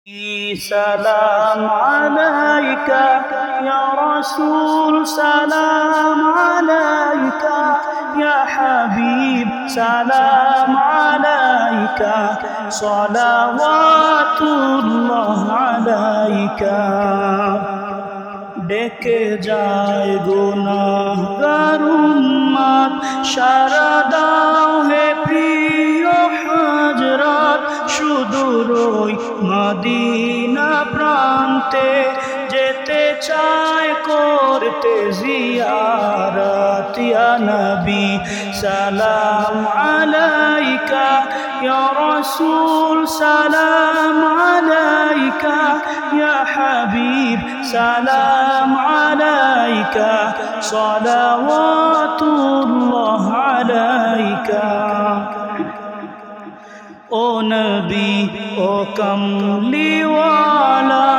سلام عليك يا رسول سلام عليك يا حبيب سلام عليك صلوات الله عليك ডেকে যায় গুনাহগার উম্মত সারা দাও হে প্রিয় হযরত সুদূর ওই মদিনা প্রান্তে যেতে চায় করতে জিয়ারত ইয়া নবী সালাম আলাইকা ইয়া রাসূল সালাম আলাইকা ইয়া হাবিব সালাম আলাইকা সালাওয়াতুল্লাহ আলাইকা ও নবী ও কমলিওয়ালা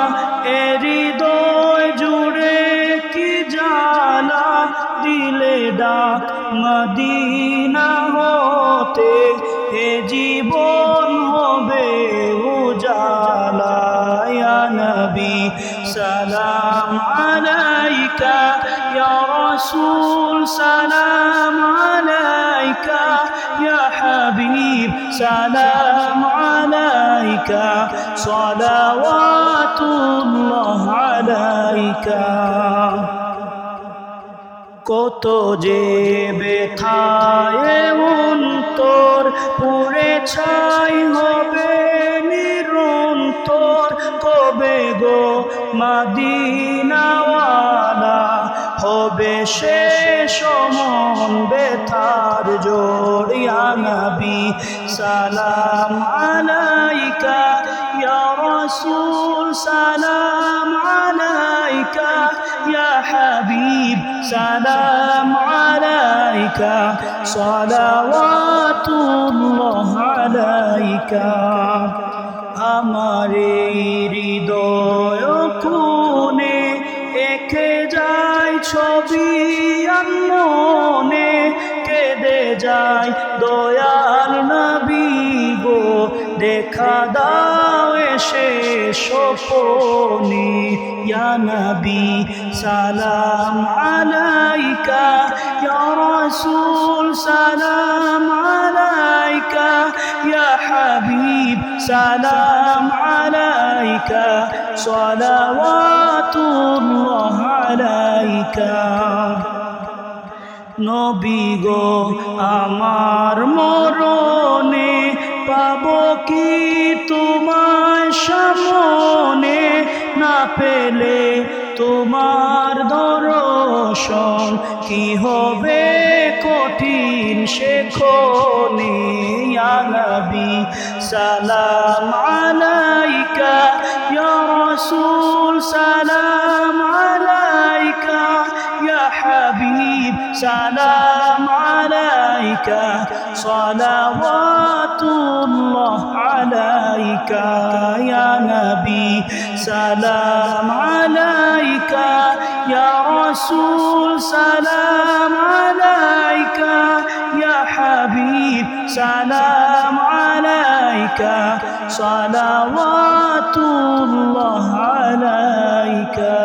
এ হৃদয় জুড়ে কি জ্বালা দিলে ডাক মদিনা হতে হে জীবন হবে উজালা ইয়া নবী সালাম আলাইকা ইয়া রাসূল সালাম আলাইকা ইয়া হাবিব সালাম আলাইকা সালাওয়াতুল্লাহ আলাইকা কত যে ব্যথায় অন্তর পুড়ে ছাই হবে নিরন্তর কবে গো মদিনাওয়ালা হবে শেষ মন ব্যথার জোড় ইয়া নবী সালাম আলাইকা ইয়া রাসূল সালাম আলাইকা ইয়া হাবিব সালাম আলাইকা সালাওয়াতুল্লাহ আলাইকা আমার হৃদয় কোণে এঁকে যায় ছবি মনে কেঁদে যায় দয়াল নবী গো দেখা দাও এসে স্বপনে ইয়া নবী সালাম আলাইকা ইয়া রাসূল সালাম আলাইকা ইয়া হাবিব সালাম আলাইকা সালাওয়াতুল্লাহ আলাইকা নবী গো আমার মরণে পাবো কি তোমার সামনে না পেলে তোমার দর্শন কি হবে কঠিন সেক্ষণে ইয়া নবী সালাম আলাইকা ইয়া রাসূল সালাম আলাইকা ইয়া হাবিব সালাম আলাইকা সালাওয়াতুল্লাহ আলাইকা ইয়া নবী সালাম আলাইকা ইয়া রাসূল সালাম আলাইকা ইয়া হাবিব সালাম আলাইকা সালাওয়াতুল্লাহ আলাইকা